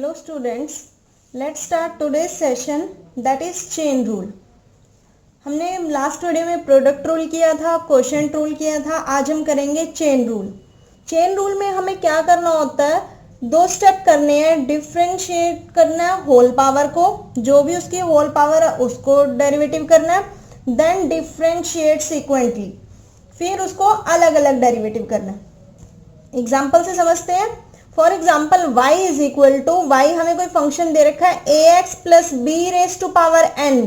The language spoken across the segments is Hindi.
Hello students, let's start today's session that is chain rule. हमने लास्ट वीडियो में प्रोडक्ट रूल किया था, क्वोशिएंट रूल किया था. आज हम करेंगे चेन रूल. चेन रूल में हमें क्या करना होता है, दो स्टेप करने हैं. डिफरेंशिएट करना है होल पावर को, जो भी उसकी होल पावर है उसको डेरिवेटिव करना है. देन डिफरेंशिएट सीक्वेंटली, फिर उसको अलग अलग डेरिवेटिव करना है. एग्जाम्पल से समझते हैं. For example y is equal to, y हमें कोई फंक्शन दे रखा है ax plus b raise to power n,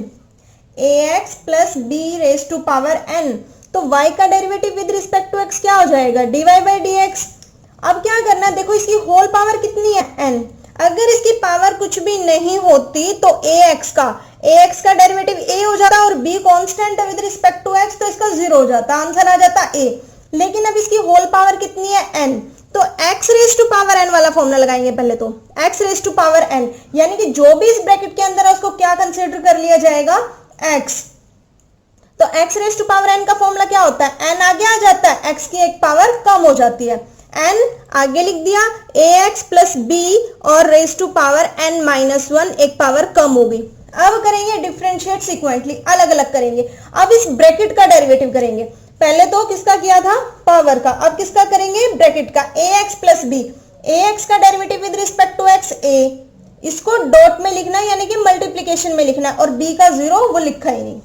ax plus b raise to power n. तो y का derivative with respect to x क्या हो जाएगा, dy बाई dx. अब क्या करना है, देखो इसकी होल पावर कितनी है n. अगर इसकी पावर कुछ भी नहीं होती तो ax का डेरिवेटिव a हो जाता और b कांस्टेंट है विद रिस्पेक्ट टू x, तो इसका 0 हो जाता, आंसर आ जाता a. लेकिन अब इसकी होल पावर कितनी है n, तो x raise to power n वाला फॉर्मूला लगाएंगे पहले. तो x raise to power n यानी कि जो भी इस ब्रैकेट के अंदर है उसको क्या कंसीडर कर लिया जाएगा, x. तो x raise to power n का फॉर्मूला क्या होता है, n आगे आ जाता है, x की एक पावर कम हो जाती है. n आगे लिख दिया, ax प्लस b और raise to power n minus 1 एक पावर कम हो गई. अब करेंगे डिफरेंशिएट सीक्वेंटली, अलग अलग करेंगे. अब इस ब्रैकेट का डेरिवेटिव करेंगे. पहले तो किसका किया था, पावर का. अब किसका करेंगे, ब्रैकेट का. ax प्लस बी, ax का derivative with respect to x a, इसको डॉट में लिखना है यानी कि मल्टीप्लीकेशन में लिखना है, और b का 0 वो लिखा ही नहीं.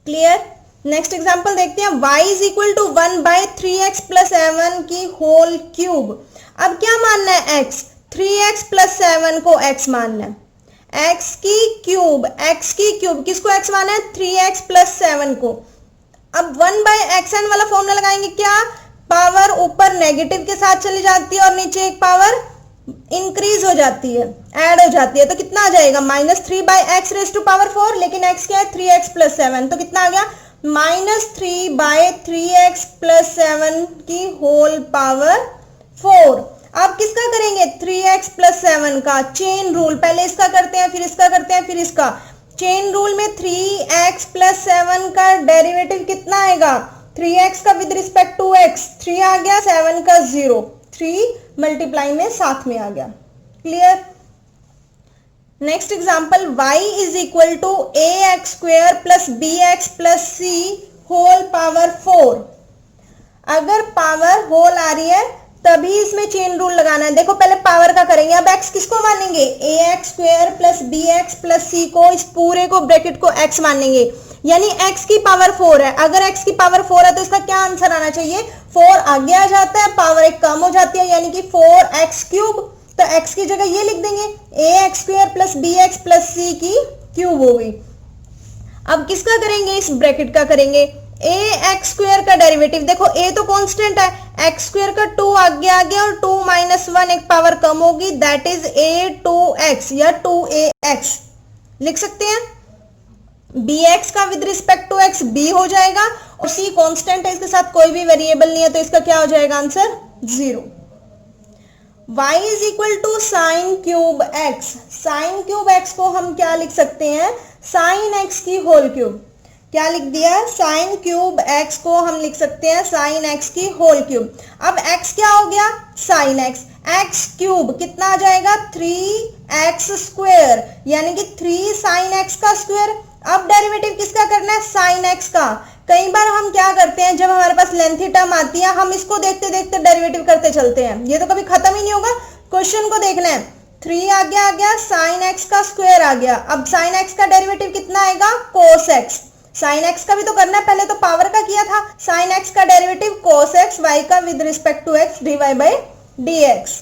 क्लियर. नेक्स्ट एग्जांपल देखते हैं. y is equal to 1 by 3x plus 7 की होल क्यूब. अब क्या मानना है, x. 3x प्लस 7 को x मानना है. x की क्यूब किसको x माना है, 3x प्लस 7 को. अब 1 बाई xn वाला फॉर्मूला लगाएंगे. क्या, पावर ऊपर नेगेटिव के साथ चली जाती है और नीचे एक पावर इंक्रीज हो जाती है, ऐड हो जाती है. तो कितना आ जाएगा, -3 by x raise to power 4. लेकिन x क्या है, 3x प्लस 7, तो कितना आ गया, -3 बाई 3x प्लस 7 की होल पावर 4. अब किसका करेंगे, 3x प्लस 7 का. चेन रूल, पहले इसका करते हैं, फिर इसका करते हैं, फिर इसका. चेन रूल में 3x प्लस 7 का डेरिवेटिव कितना आएगा, 3x का विद रिस्पेक्ट टू x, 3 आ गया, 7 का 0, 3 मल्टीप्लाई में साथ में आ गया. Clear. Next example, y is equal to ax square plus bx plus c whole power 4. अगर पावर होल आ रही है तभी इसमें चेन रूल लगाना है. देखो पहले पावर का करेंगे. अब x किसको मानेंगे, ax square plus bx plus c को, इस पूरे को ब्रैकेट को x मानेंगे. यानी x की पावर 4 है. अगर x की पावर 4 है तो इसका क्या आंसर आना चाहिए, 4 आगे आ जाता है, पावर एक कम हो जाती है, यानी कि 4x क्यूब. तो x की जगह ये लिख देंगे, ax square plus bx plus c की क्यूब हो गई. अब किसका करेंगे, इस ब्रैकेट का करेंगे. ax स्क्वायर का डेरिवेटिव, देखो a तो कांस्टेंट है, x स्क्वायर का 2 आगे आ गया और 2 माइनस 1 एक पावर कम होगी, दैट इज a2x या 2ax लिख सकते हैं. bx का with respect to x b हो जाएगा और c कांस्टेंट है, इसके साथ कोई भी वेरिएबल नहीं है, तो इसका क्या हो जाएगा answer, 0. y is equal to sine cube x. Sine cube x को हम क्या लिख सकते हैं, साइन x की होल क्यूब. क्या लिख दिया, साइन क्यूब x को हम लिख सकते हैं साइन x की होल क्यूब. अब x क्या हो गया, साइन x. x क्यूब कितना आ जाएगा, 3x स्क्वायर, यानी कि 3 साइन x का स्क्वायर. अब डेरिवेटिव किसका करना है, साइन x का. कई बार हम क्या करते हैं, जब हमारे पास लेंथी टर्म आती है हम इसको देखते देखते डेरिवेटिव करते चलते हैं, ये तो कभी खत्म ही नहीं होगा. क्वेश्चन को देखना है, 3 आगे आ गया, साइन x का स्क्वायर आ गया. अब साइन x का डेरिवेटिव कितना आएगा, कोस x. साइन x का भी तो करना है, पहले तो पावर का किया था. साइन x का डेरिवेटिव कोस x, y का with respect to x dy by dx.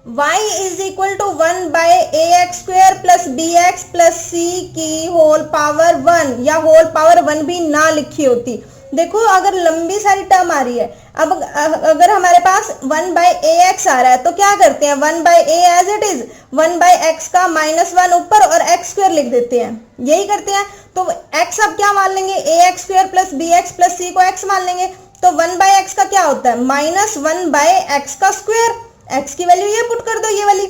y is equal to 1 by ax square plus bx plus c की होल पावर 1, या होल पावर 1 भी ना लिखी होती. देखो अगर लंबी सारी टर्म आ रही है, अब अगर हमारे पास 1 बाई ax आ रहा है तो क्या करते हैं, 1 by a as it is, 1 by x का -1 ऊपर और x स्क्वायर लिख देते हैं, यही करते हैं. तो x अब क्या मान लेंगे, ax square plus bx plus c को x मान लेंगे. तो 1 बाई x का क्या होता है, -1 बाई x का स्क्वायर. x की वैल्यू ये पुट कर दो, ये वाली.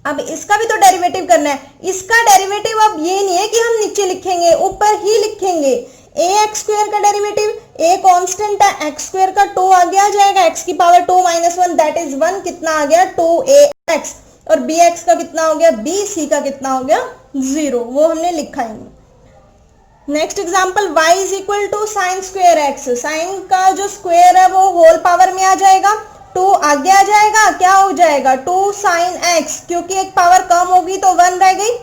अब इसका भी तो डेरिवेटिव करना है. इसका डेरिवेटिव अब ये नहीं है कि हम नीचे लिखेंगे, ऊपर ही लिखेंगे. ax स्क्वायर का डेरिवेटिव, a कांस्टेंट है, x स्क्वायर का 2 आगे आ जाएगा, x की पावर 2 माइनस 1 दैट इज 1, कितना आ गया, 2a एक्स, और बी एक्स का कितना हो गया, बी सी का कितना हो गया 0, वो हमने लिखा ही नहीं। Next example, y is equal to sine square x, sine का जो स्क्वेयर है वो होल पावर में आ जाएगा, 2 आगे आ जाएगा, क्या हो जाएगा 2 साइन एक्स, क्योंकि एक पावर कम होगी तो 1 रह गई।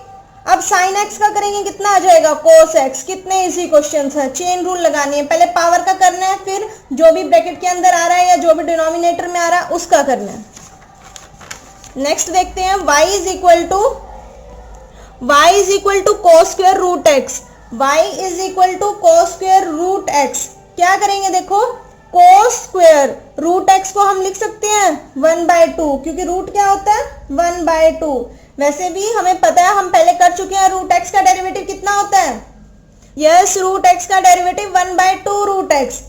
अब साइन एक्स का करेंगे कितना आ जाएगा कोस एक्स, कितने इजी क्वेश्चन है, चेन रूल लगानी है, पहले पावर का करना है, फिर जो भी ब्रैकेट के अंदर आ रहा है या जो भी डिनोमिनेटर में आ रहा है उसका करना है। नेक्स्ट देखते हैं, y is equal to cos square root x, y is equal to cos square root x, क्या करेंगे देखो, कोस स्क्वायर रूट एक्स को हम लिख सकते हैं 1/2, क्योंकि रूट क्या होता है 1/2, वैसे भी हमें पता है, हम पहले कर चुके हैं, रूट एक्स का डेरिवेटिव कितना होता है, यस रूट एक्स का डेरिवेटिव 1/2 रूट एक्स।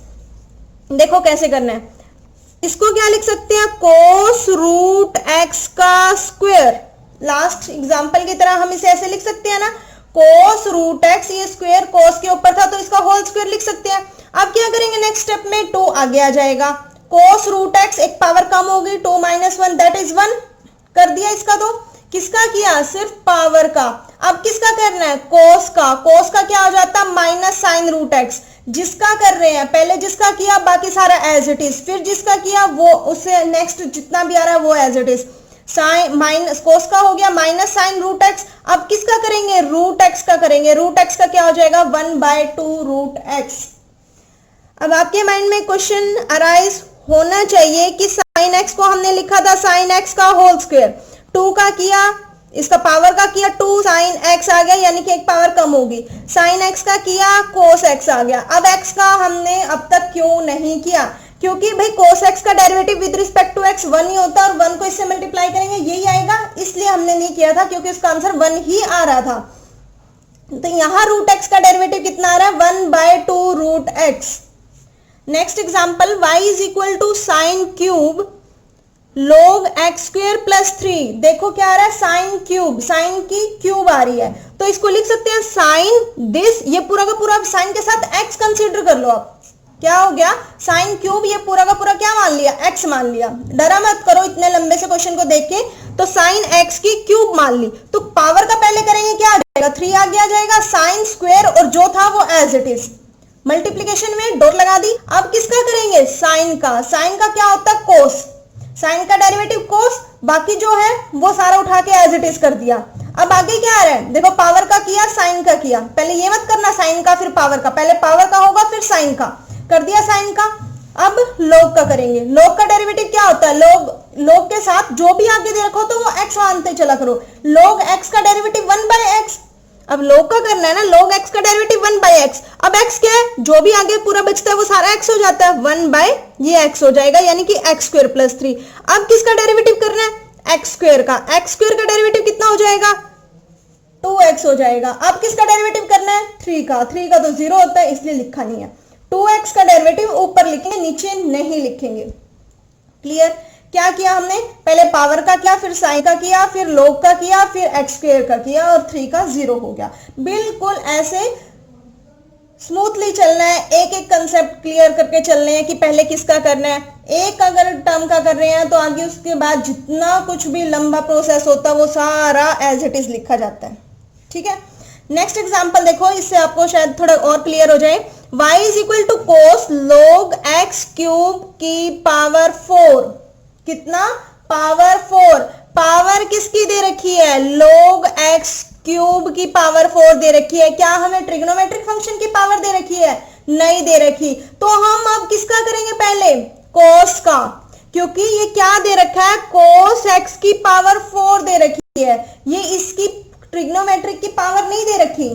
देखो कैसे करना है, इसको क्या लिख सकते हैं, कोस रूट एक्स का स्क्वायर, लास्ट एग्जांपल की तरह हम इसे ऐसे लिख सकते हैं ना, कोस रूट एक्स, ये स्क्वायर कोस के ऊपर था तो इसका होल स्क्वायर लिख सकते हैं। अब क्या करेंगे नेक्स्ट स्टेप में, 2 आगे आ जाएगा, कोस रूट एक्स एक पावर कम होगी, 2 - 1 दैट इज 1 कर दिया, इसका तो किसका किया, सिर्फ पावर का। अब किसका करना है, कोस का, कोस का क्या हो जाता है माइनस साइन रूट एक्स, जिसका कर रहे हैं पहले जिसका किया बाकी सारा एज इट इज, फिर जिसका किया वो उससे नेक्स्ट जितना भी आ रहा है वो as it is, sine minus cos का हो गया माइनस साइन रूट एक्स। अब किसका करेंगे, रूट एक्स का करेंगे, रूट एक्स का क्या हो जाएगा 1/2 रूट एक्स। अब आपके माइंड में क्वेश्चन अराइज होना चाहिए कि साइन एक्स को हमने लिखा था साइन एक्स का होल स्क्वायर, 2 का किया, इसका पावर का किया 2 साइन एक्स आ गया, यानी कि एक पावर कम होगी, साइन एक्स का किया कोस एक्स आ गया। अब एक्स का हमने अब तक क्यों नहीं किया, क्योंकि भाई कोस एक्स का derivative with respect to x 1 ही होता है और 1 को इससे मल्टीप्लाई करेंगे यही आएगा, इसलिए हमने नहीं किया था, क्योंकि उसका आंसर 1 ही आ रहा था। तो यहां रूट एक्स का डेरिवेटिव कितना आ रहा है 1/2 root x. Next example, y is equal to sine cube log x square plus 3, देखो क्या आ रहा है साइन क्यूब, साइन की क्यूब आ रही है, तो इसको लिख सकते हैं साइन दिस, ये पूरा का पूरा साइन के साथ x कंसीडर कर लो। आप क्या हो गया साइन क्यूब, ये पूरा का पूरा क्या मान लिया x मान लिया, डरा मत करो इतने लंबे से क्वेश्चन को देख के, तो साइन x की क्यूब मान ली, तो पावर का पहले करेंगे क्या आ जाएगा 3 आगे आ जाएगा, साइन स्क्वेयर और जो था वो एज इट इज, मल्टीप्लीकेशन में डॉट लगा दी। अब किसका करेंगे साइन का, साइन का क्या होता है कोस, साइन का डेरिवेटिव कोस, बाकी जो है वो सारा उठा के एज इट इज कर दिया। अब आगे क्या आ रहा है देखो, पावर का किया साइन का किया, पहले ये मत करना साइन का फिर पावर का, पहले पावर का होगा फिर साइन का, कर दिया साइन का। अब log का करेंगे, log का डेरिवेटिव क्या होता है, log के साथ जो भी आगे दे रखो तो वो x मानते चला करो, log x का डेरिवेटिव 1/x। अब log का करना है ना, log x का डेरिवेटिव 1/x, अब x क्या है, जो भी आगे पूरा बचता है वो सारा x हो जाता है, 1 ये x हो जाएगा, यानी कि x स्क्वायर प्लस 3। अब किसका डेरिवेटिव करना है x स्क्वायर का, x स्क्वायर का डेरिवेटिव कितना हो जाएगा 2x हो जाएगा। अब किसका डेरिवेटिव करना है 3 का, 3 का तो 0 होता है इसलिए लिखा नहीं है, 2x का डेरिवेटिव ऊपर लिखेंगे नीचे नहीं लिखेंगे। क्लियर, क्या किया हमने, पहले पावर का किया फिर साइन का किया फिर log का किया फिर x स्क्वायर का किया और 3 का 0 हो गया। बिल्कुल ऐसे स्मूथली चलना है, एक एक कंसेप्ट क्लियर करके चलने हैं कि पहले किसका करना है, एक अगर टर्म का कर रहे हैं तो आगे उसके बाद जितना कुछ भी लंबा प्रोसेस होता है वो सारा एज इट इज लिखा जाता है। ठीक है, नेक्स्ट एग्जांपल देखो, इससे आपको शायद थोड़ा और क्लियर हो जाए। y is equal to cos log x cube की पावर 4, कितना पावर 4, पावर किसकी दे रखी है log x क्यूब की पावर 4 दे रखी है, क्या हमें ट्रिग्नोमेट्रिक फंक्शन की पावर दे रखी है, नहीं दे रखी, तो हम अब किसका करेंगे पहले कोस का, क्योंकि ये क्या दे रखा है कोस x की पावर 4 दे रखी है, ये इसकी ट्रिग्नोमेट्रिक की पावर नहीं दे रखी।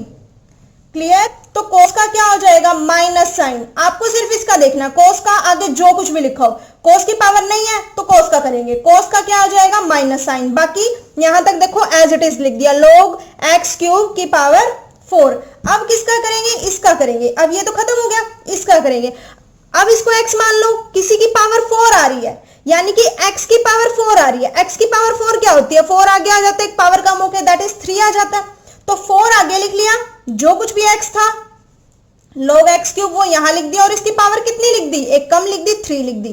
क्लियर, तो कोस का क्या हो जाएगा माइनस साइन, आपको सिर्फ इसका देखना, कोस का आगे जो कुछ भी लिखा हो, कोस की पावर नहीं है तो कोस का करेंगे, कोस का क्या हो जाएगा माइनस साइन, बाकी यहां तक देखो एज इट इज लिख दिया log x क्यूब की पावर 4। अब किसका करेंगे, इसका करेंगे, अब ये तो खत्म हो गया, इसका करेंगे। अब इसको x मान लो, किसी की पावर 4 आ रही है, यानी कि x की पावर 4 आ रही है, x की पावर 4 क्या होती है, 4 आगे आ जाता है, एक पावर कम होकर दैट इज 3 आ जाता है, तो 4 आगे लिख लिया, जो कुछ भी x था log x क्यूब वो यहां लिख दिया और इसकी पावर कितनी लिख दी, एक कम लिख दी 3 लिख दी।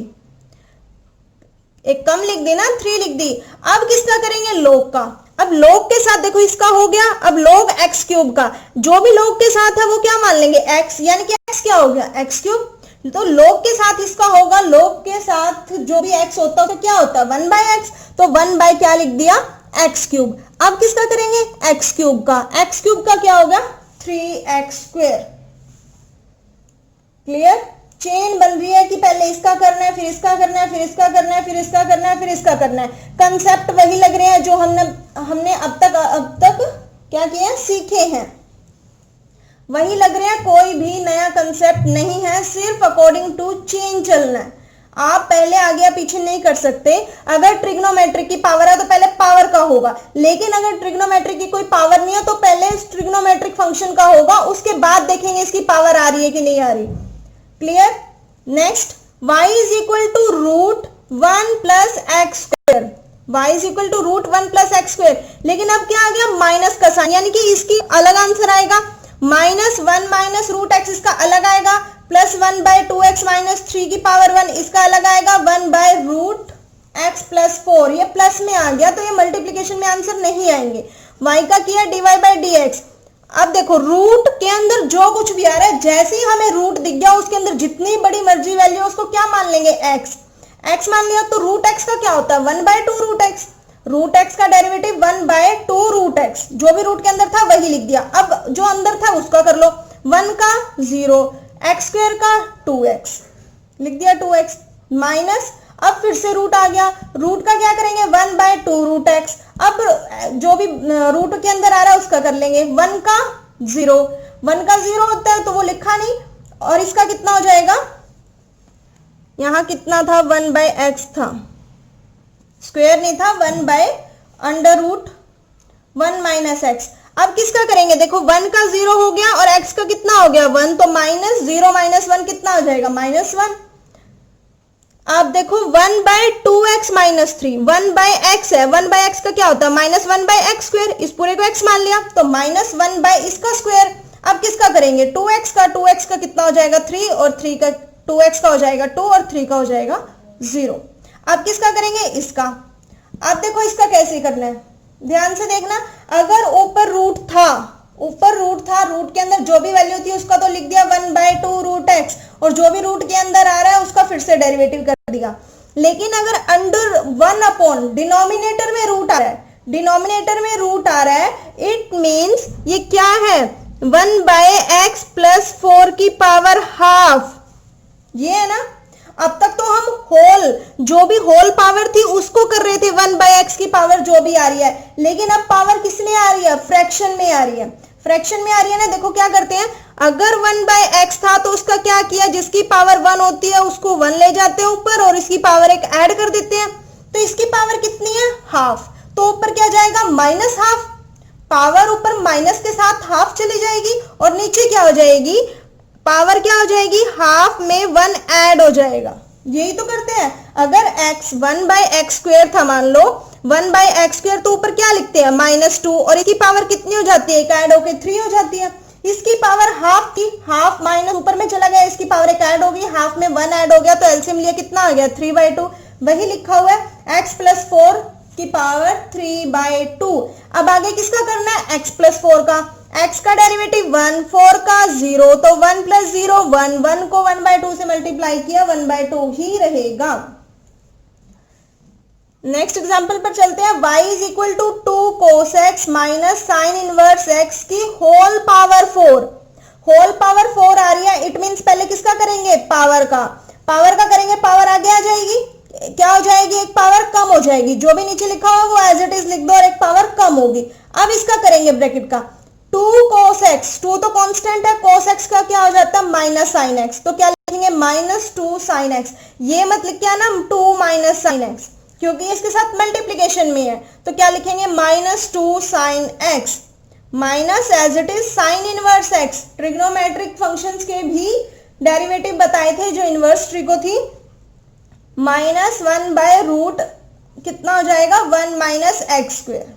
एक कम लिख दी ना, 3 लिख दी। अब किसका करेंगे, log का। अब log के साथ देखो इसका हो गया, अब log x क्यूब का, जो भी log के साथ है वो क्या मान लेंगे, x, यानी कि x क्या हो गया, x क्यूब। तो log के साथ इसका होगा, log के साथ जो भी x होता है तो क्या होता है 1/x, तो 1 क्या लिख दिया, x क्यूब। अब किसका करेंगे, x क्यूब का, x क्यूब का क्या होगा 3x स्क्वायर। क्लियर, चेन बन रही है कि पहले इसका करना है, फिर इसका करना है, फिर इसका करना है, फिर इसका करना है, फिर इसका करना है। कंसेप्ट वही लग रहे हैं जो हमने अब तक क्या किया, सीखे हैं, वही लग रहे हैं, कोई भी नया कंसेप्ट नहीं है, सिर्फ अकॉर्डिंग टू चेन चलना है। आप पहले आगे या पीछे नहीं कर सकते। अगर ट्रिग्नोमेट्रिक की पावर है तो पहले पावर का होगा, लेकिन अगर ट्रिग्नोमेट्रिक की कोई पावर नहीं है तो पहले ट्रिग्नोमेट्रिक फंक्शन का होगा, उसके बाद देखेंगे इसकी पावर आ रही है कि नहीं आ रही। Clear. Next, y is equal to root 1 plus x square, y is equal to root 1 plus x square. लेकिन अब क्या आ गया, माइनस का साइन, यानी कि इसकी अलग आंसर आएगा, -1 माइनस रूट एक्स इसका अलग आएगा, प्लस 1/2x माइनस 3 की पावर 1 इसका अलग आएगा, 1/√x प्लस 4, ये प्लस में आ गया तो ये मल्टीप्लीकेशन में आंसर नहीं आएंगे। y का किया dy/dx। अब देखो रूट के अंदर जो कुछ भी आ रहा है, जैसे ही हमें रूट दिख गया उसके अंदर जितनी बड़ी मर्जी वैल्यू उसको क्या मान लेंगे, x मान लिया, तो रूट x का क्या होता है 1/2√x, रूट x का डेरिवेटिव 1/2√x, जो भी रूट के अंदर था वही लिख दिया। अब जो अंदर था उसका कर लो, 1 का 0, x स्क्वायर का 2x लिख दिया, 2x माइनस, अब फिर से रूट आ गया, रूट का क्या करेंगे 1/2√x। अब जो भी रूट के अंदर आ रहा है उसका कर लेंगे, 1 का 0, 1 का 0 होता है तो वो लिखा नहीं, और इसका कितना हो जाएगा, यहां कितना था 1/x था, स्क्वायर नहीं था, 1/√1 माइनस एक्स। अब किसका करेंगे, देखो 1 का 0 हो गया और x का कितना हो गया 1, तो -0 माइनस 1 कितना हो जाएगा -1। अब देखो 1/2x माइनस 3, 1/x है, 1/x का क्या होता है -1/x स्क्वायर, इस पूरे को x मान लिया तो -1 इसका स्क्वायर। अब किसका करेंगे 2x का, 2x का कितना हो जाएगा 3, और 3 का 2x का हो जाएगा 2, और 3 का हो जाएगा 0। अब किसका करेंगे इसका। अब देखो इसका कैसे करना है, ध्यान से देखना, अगर ऊपर रूट था, रूट के अंदर जो भी वैल्यू थी उसका तो लिख दिया 1/2√x, और जो भी रूट के अंदर आ रहा है उसका फिर से डेरिवेटिव कर दिया। लेकिन अगर अंडर 1 डिनोमिनेटर में रूट आ रहा है, इट मीन्स ये क्या है 1/x प्लस 4 की पावर हाफ, ये है ना। अब तक तो हम होल, जो भी होल पावर थी उसको कर रहे थे 1/x की पावर जो भी आ रही है, लेकिन अब पावर किसमें आ रही है, फ्रैक्शन में आ रही है, ना। देखो क्या करते हैं, अगर 1/x था तो उसका क्या किया, जिसकी पावर 1 होती है उसको 1 ले जाते हैं ऊपर और इसकी पावर 1 ऐड कर देते हैं, तो इसकी पावर कितनी है हाफ, तो ऊपर क्या जाएगा -हाफ, पावर ऊपर माइनस के साथ हाफ चली जाएगी और नीचे क्या हो जाएगी, पावर क्या हो जाएगी हाफ में 1 ऐड हो जाएगा। यही तो करते हैं, अगर x 1/x स्क्वायर था, मान लो 1/x स्क्वायर, तो ऊपर क्या लिखते हैं -2, और इसकी पावर कितनी हो जाती है, 1 ऐड होके 3 हो जाती है। इसकी पावर हाफ थी, हाफ माइनस ऊपर में चला गया, इसकी पावर 1 ऐड हो गई, हाफ में 1 ऐड हो गया, तो एलसीएम लिया कितना आ गया 3/2, वही लिखा हुआ है x प्लस 4 की पावर 3/2। अब आगे किसका करना है, x प्लस 4 का, x का डेरिवेटिव 1, 4 का 0, तो 1 प्लस 0 1, 1 को 1/2 से मल्टीप्लाई किया, 1/2 ही रहेगा। नेक्स्ट एग्जांपल पर चलते हैं, y is equal to 2 cos x minus sine inverse x की होल पावर 4, होल पावर 4 आ रही है, इट मींस पहले किसका करेंगे, पावर का करेंगे, पावर आगे आ जाएगी, क्या हो जाएगी, एक पावर कम हो जाएगी, जो भी नीचे लिखा हुआ वो एज इट इज लिख दो और एक पावर कम होगी। अब इसका करेंगे ब्रैकेट का 2 cos x, 2 तो कांस्टेंट है, cos x का क्या हो जाता है माइनस साइन x, तो क्या लिखेंगे -2 sin x, ये मत लिख के आना 2 माइनस साइन x, क्योंकि इसके साथ मल्टीप्लीकेशन में है, तो क्या लिखेंगे -2 sin x minus as it is sine inverse x। Trigonometric functions के भी डेरिवेटिव बताए थे जो इनवर्स ट्री को थी, -1/रूट कितना हो जाएगा 1 माइनस एक्स स्क्वायर।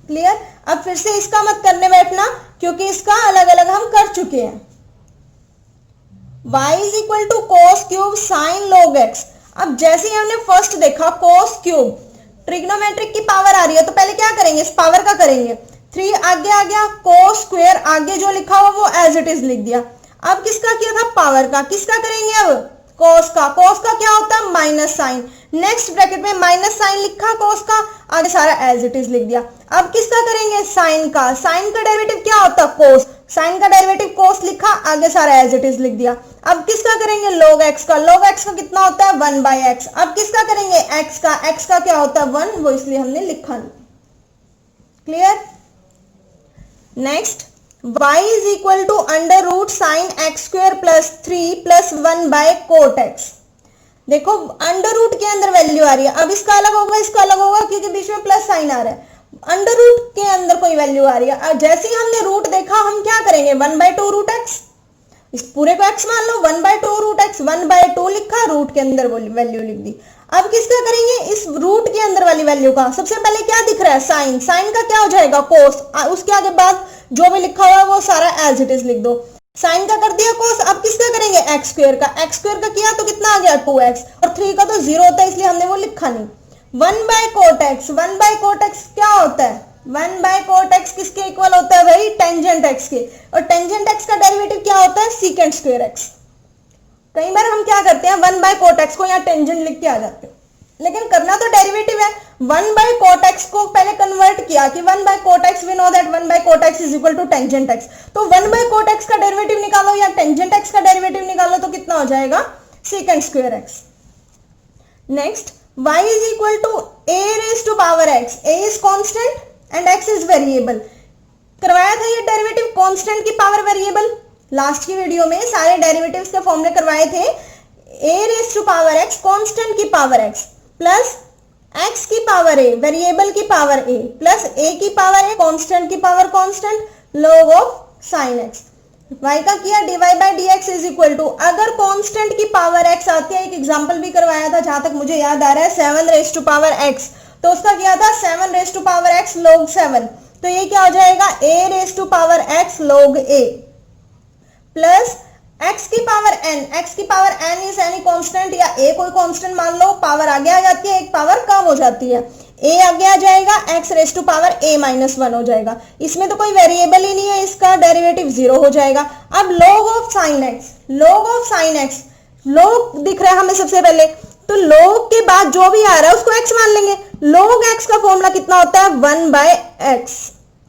क्लियर। अब फिर से इसका मत करने बैठना क्योंकि इसका अलग अलग हम कर चुके हैं। y is equal to cos cube sine log x। अब जैसे ही हमने फर्स्ट देखा कोस क्यूब, ट्रिग्नोमेट्रिक की पावर आ रही है तो पहले क्या करेंगे, इस पावर का करेंगे, 3 आगे आ गया, कोस स्क्वायर आगे जो लिखा हुआ वो एज इट इज लिख दिया। अब किसका किया था, पावर का, किसका करेंगे अब, कोस का। कोस का क्या होता है, माइनस साइन, नेक्स्ट ब्रैकेट में माइनस साइन लिखा कोस का, आगे सारा एज इट इज लिख दिया। अब किसका करेंगे, साइन का। साइन का डेरिवेटिव क्या होता है, कोस, साइन का डेरिवेटिव कोस लिखा, आगे सारा एज इट इज लिख दिया। अब किसका करेंगे, log x का। log x का कितना होता है, 1/x। अब किसका करेंगे, x का। x का क्या होता है, 1, वो इसलिए हमने लिखा नहीं। Clear. Next, y is equal to under root sine x square plus 3 plus 1/cot x। देखो अंडर रूट के अंदर वैल्यू आ रही है, अब इसका अलग होगा, इसका अलग होगा, क्योंकि बीच में प्लस साइन आ रहा है। अंडर रूट के अंदर कोई वैल्यू आ रही है, जैसे ही हमने रूट देखा हम क्या करेंगे, 1/2 रूट x, इस पूरे को x मान लो, 1/2 रूट x, 1/2 लिखा, रूट के अंदर वैल्यू लिख दी। अब किसका करेंगे, इस रूट के अंदर वाली वैल्यू का। सबसे पहले क्या दिख रहा है, साइन, साइन का क्या हो जाएगा, कोस, उसके आगे बाद जो भी लिखा हुआ है वो सारा एज इट इज लिख दो। साइन का कर दिया कोस, अब किसका करेंगे, एक्स स्क्वायर का। एक्स स्क्वायर का किया तो कितना आ गया, 2x, और 3 का तो 0 होता है इसलिए हमने वो लिखा नहीं। 1/cot x, 1/cot x क्या होता है, 1/cot x किसके इक्वल होता है भाई, टेंजेंट x के, और टेंजेंट x का डेरिवेटिव क्या होता है, सीकेंट स्क्वायर x। कई बार हम क्या करते हैं, 1/cot x को यहाँ टेंजेंट लिख के आ जाते हैं, लेकिन करना तो डेरिवेटिव है। 1/cot x को पहले कन्वर्ट किया कि 1/cot x, we know that 1/cot x is equal to tangent x, तो 1/cot x का डेरिवेटिव निकालो या टेंजेंट x का डेरिवेटिव निकालो तो कितना हो जाएगा, secant square x। Next, y is equal to a raise to power x, a is constant and x is variable. करवाया था ये डेरिवेटिव कांस्टेंट की पावर वेरिएबल, लास्ट की वीडियो में सारे डेरिवेटिव्स के फॉर्मूले करवाए थे। a raise to power x, constant की पावर x, प्लस x की पावर a, वेरिएबल की पावर a, प्लस a की पावर a, कांस्टेंट की power constant, log of sine x। y का किया dy by dx is equal to, अगर कांस्टेंट की पावर x आती है, एक एग्जांपल भी करवाया था जहां तक मुझे याद आ रहा है, 7 रेज टू पावर x, तो उसका किया था 7 raise to power x log 7, तो ये क्या हो जाएगा, a raise to power x log a, plus x की पावर n, x की power n is any constant, या a कोई कांस्टेंट मान लो, पावर आगे आ जाती है, एक पावर कम हो जाती है, a आगे आ जाएगा, x raise to power a minus 1 हो जाएगा। इसमें तो कोई वेरिएबल ही नहीं है, इसका डेरिवेटिव 0 हो जाएगा। अब log of sine x, log of sine x, log दिख रहा है हमें सबसे पहले, तो log के बाद जो भी आ रहा है उसको x मान लेंगे। log x का फॉर्मूला कितना होता है, 1/x,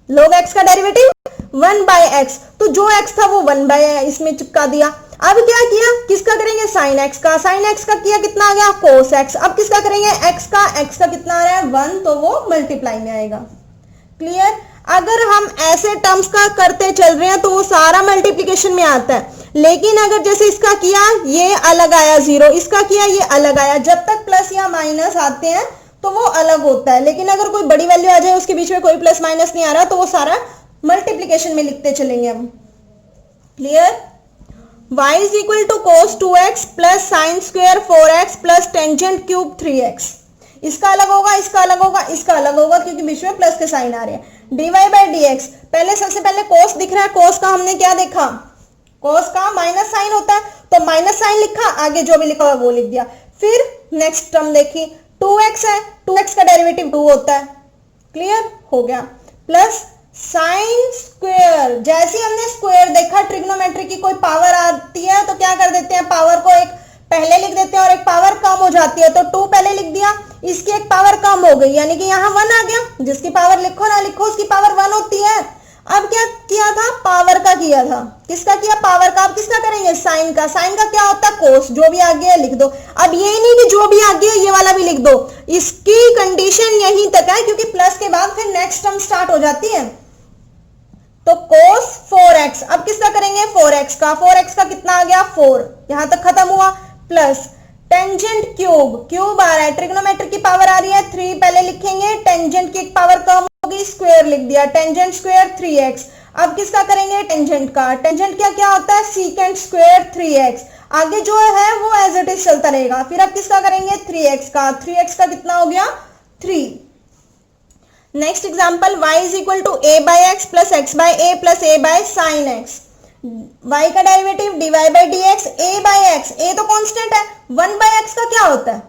log x का डेरिवेटिव 1/x, तो जो x था वो 1/x इसमें चिपका दिया। अब क्या किया, किसका करेंगे, साइन x का। साइन x का किया कितना आ गया, कोस x। अब किसका करेंगे, x का कितना आ रहा है, 1, तो वो मल्टीप्लाई में आएगा। क्लियर। अगर हम ऐसे टर्म्स का करते चल रहे हैं तो वो सारा मल्टीप्लीकेशन में आता है, लेकिन अगर जैसे इसका किया ये अलग आया 0, इसका किया ये अलग आया, जब तक प्लस या माइनस आते हैं तो वो अलग होता है, लेकिन अगर कोई बड़ी वैल्यू आ जाए उसके बीच में कोई प्लस माइनस नहीं आ रहा तो वो सारा मल्टीप्लीकेशन में लिखते चलेंगे हम। Clear. y is equal to cos 2x plus sine square 4x plus tangent cube 3x। इसका अलग होगा, इसका अलग होगा, इसका अलग होगा, क्योंकि बीच में प्लस के साइन आ रहे हैं। dy बाई dx, पहले सबसे पहले कोस दिख रहा है, कोस का हमने क्या देखा, कोस का माइनस साइन होता है, तो माइनस साइन लिखा, आगे जो भी लिखा हुआ वो लिख दिया। फिर नेक्स्ट टर्म देखी, 2x है, 2x का डेरिवेटिव 2 होता है। क्लियर हो गया। प्लस साइन स्क्वायर, जैसे हमने स्क्वायर देखा, ट्रिग्नोमेट्री की कोई पावर आती है तो क्या कर देते हैं, पावर को एक पहले लिख देते हैं और एक पावर कम हो जाती है, तो 2 पहले लिख दिया, इसकी एक पावर कम हो गई, यानी कि यहाँ 1 आ गया। जिसकी पावर लिखो ना लिखो उसकी पावर 1 होती है। अब क्या किया था, पावर का किया था, किसका किया, पावर का। अब किसका करेंगे, साइन का। साइन का क्या होता है, कोस, जो भी आगे है लिख दो। अब ये नहीं कि जो भी आगे है ये वाला भी लिख दो, इसकी कंडीशन यहीं तक है, क्योंकि प्लस के बाद फिर नेक्स्ट टर्म स्टार्ट हो जाती है। तो cos 4x, अब किसका करेंगे, 4x का। 4x का कितना आ गया, 4, यहां तक खत्म हुआ। प्लस टेंजेंट क्यूब, क्यूब आ रहा है, ट्रिग्नोमेट्री की पावर आ रही है 3, पहले लिखेंगे, टेंजेंट की एक पावर कम होगी, स्क्वायर लिख दिया, टेंजेंट स्क्वायर 3x। अब किसका करेंगे, टेंजेंट का। टेंजेंट क्या क्या होता है, सीकेंट स्क्वायर 3x, आगे जो है वो एज इट इज चलता रहेगा। फिर अब किसका करेंगे, 3x का। 3x का कितना हो गया, 3। Next example, y is equal to a by x plus x by a plus a by sine x। y का derivative dy by d x, a by x, a तो कांस्टेंट है, 1 बाई एक्स का क्या होता है,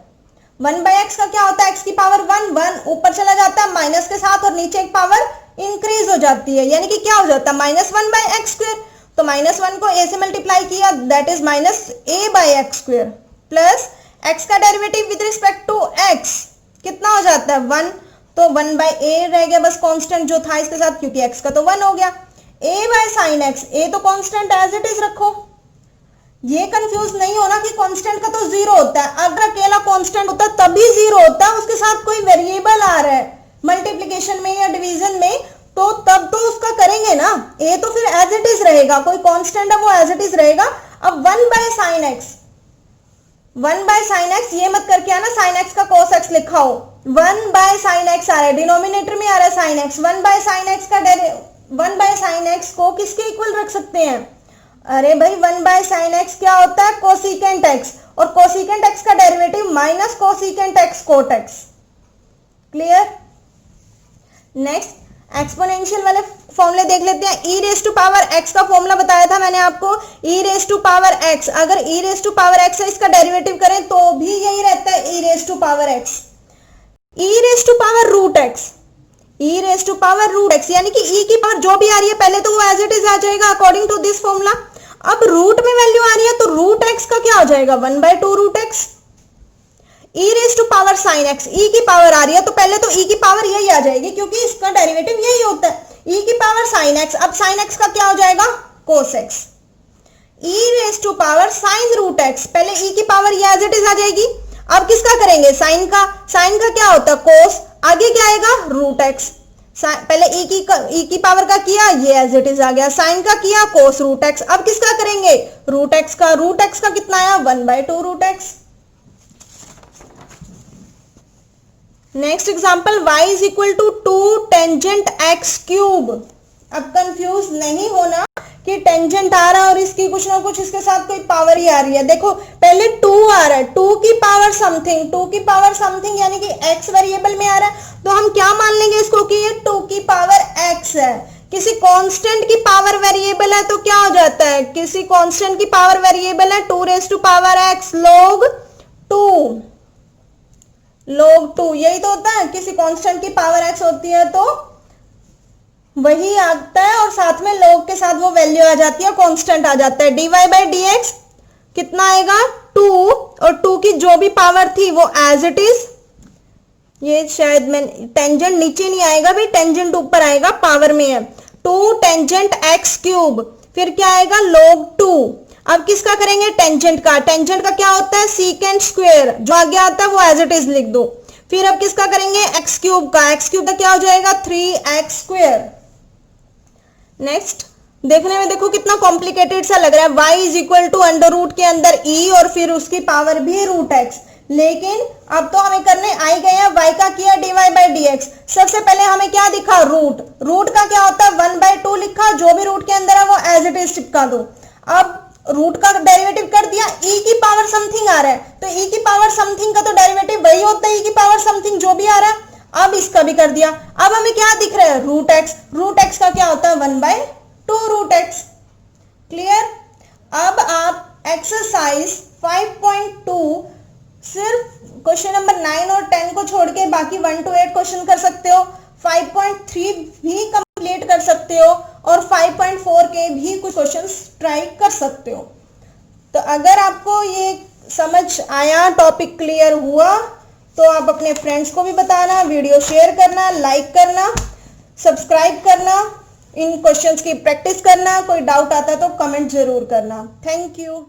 1 बाई एक्स का क्या होता है, x की पावर 1, 1 ऊपर चला जाता है माइनस के साथ और नीचे एक पावर इंक्रीज हो जाती है, यानी कि क्या हो जाता है -1 बाई एक्स स्क्वायर। तो -1 को a से मल्टीप्लाई किया, that is -a by x square, plus x का derivative with respect to x कितना हो जाता है 1, तो 1 बाई ए रह गया बस कांस्टेंट जो था इसके साथ, क्योंकि x का तो 1 हो गया। a by sine x, a तो कांस्टेंट एज इट इज रखो, ये कंफ्यूज नहीं होना कि कांस्टेंट का तो 0 होता है, अगर अकेला कांस्टेंट होता तभी 0 होता है, उसके साथ कोई वेरिएबल आ रहा है मल्टीप्लिकेशन में या डिवीजन में, तो तब तो उसका करेंगे ना, a तो फिर एज इट इज रहेगा, कोई कांस्टेंट है वो एज इट इज रहेगा। अब 1 by sine x, 1 by sine x, ये मत करके आना साइन एक्स का cos x लिखा हो, 1 बाय साइन एक्स आ रहा है, डिनोमिनेटर में आ रहा है sine x, 1 by sine x का 1 बाय साइन एक्स को किसके इक्वल रख सकते हैं, अरे भाई 1 बाय साइन एक्स क्या होता है, कोसिकेंट एक्स, और कोसिकेंट एक्स का derivative minus cosecant x cot x, clear. Next exponential वाले फॉर्मूले देख लेते हैं। e raise to power x का फॉर्मूला बताया था मैंने आपको, e raise to power x, अगर e raise to power x है इसका डेरिवेटिव करें तो भी यही रहता है e raise to power x, e raise to power root x, e raise to power root x, यानी कि e की पावर जो भी आ रही है पहले तो वो एज इट इज आ जाएगा अकॉर्डिंग टू दिस फॉर्मूला। अब रूट में वैल्यू आ रही है तो रूट x का क्या हो जाएगा 1/2 root x, e raise to power sine x, e की पावर आ रही है तो पहले तो e की पावर यही आ जाएगी क्योंकि इसका डेरिवेटिव यही होता है, e की पावर साइन x, अब साइन x का क्या हो जाएगा cos x, e raise to power sine root x, पहले e की पावर ये एज इट इज आ जाएगी। अब किसका करेंगे साइन का क्या होता है cos, आगे क्या आएगा रूट x, पहले e की पावर का किया ये एज इट इज आ गया, साइन का किया cos रूट x, अब किसका करेंगे रूट x का कितना आया 1/2 root x। Next example y is equal to 2 tangent x cube. अब कंफ्यूज नहीं होना कि टेंजेंट आ रहा है और इसकी कुछ ना कुछ इसके साथ कोई पावर ही आ रही है, देखो पहले 2 आ रहा है, 2 की पावर समथिंग, 2 की पावर समथिंग यानी कि x वेरिएबल में आ रहा है, तो हम क्या मान लेंगे इसको कि ये 2 की पावर x है। किसी कांस्टेंट की पावर वेरिएबल है तो क्या हो जाता है, किसी कांस्टेंट की पावर वेरिएबल है 2 raise to power x log 2, यही तो होता है, किसी कांस्टेंट की पावर x होती है तो वही आता है और साथ में log के साथ वो वैल्यू आ जाती है, कांस्टेंट आ जाता है। dy बाई डी एक्स कितना आएगा 2, और 2 की जो भी पावर थी वो एज इट इज, ये शायद मैं टेंजेंट नीचे नहीं आएगा भाई, टेंजेंट ऊपर आएगा, पावर में है 2 टेंजेंट x क्यूब, फिर क्या आएगा log 2। अब किसका करेंगे टेंजेंट का क्या होता है सीकेंट स्क्वायर, जो आगे आता है वो एज इट इज लिख दो। फिर अब किसका करेंगे x क्यूब का क्या हो जाएगा 3x स्क्वायर। नेक्स्ट देखने में देखो कितना कॉम्प्लिकेटेड सा लग रहा है, y is equal to under root के अंदर e और फिर उसकी पावर भी रूट x, लेकिन अब तो हमें करने आ ही गए हैं, y का किया dy बाई डी एक्स। सबसे पहले हमें क्या दिखा रूट का क्या होता है 1/2 लिखा, जो भी रूट के अंदर है वो एज इट इज चिपका दो। अब रूट का डेरिवेटिव कर दिया, e की पावर समथिंग आ रहा है तो e की पावर समथिंग का तो डेरिवेटिव वही होता है e की पावर समथिंग जो भी आ रहा है। अब इसका भी कर दिया, अब हमें क्या दिख रहा है रूट x का क्या होता है 1/2 रूट x, क्लियर। अब आप एक्सरसाइज 5.2 सिर्फ क्वेश्चन नंबर 9 और 10 को छोड़ के बाकी 1 to 8 क्वेश्चन कर सकते हो, 5.3 भी कंप्लीट कर सकते हो और 5.4 के भी कुछ क्वेश्चंस ट्राई कर सकते हो। तो अगर आपको ये समझ आया, टॉपिक क्लियर हुआ, तो आप अपने फ्रेंड्स को भी बताना, वीडियो शेयर करना, लाइक करना, सब्सक्राइब करना, इन क्वेश्चंस की प्रैक्टिस करना, कोई डाउट आता है तो कमेंट जरूर करना। Thank you.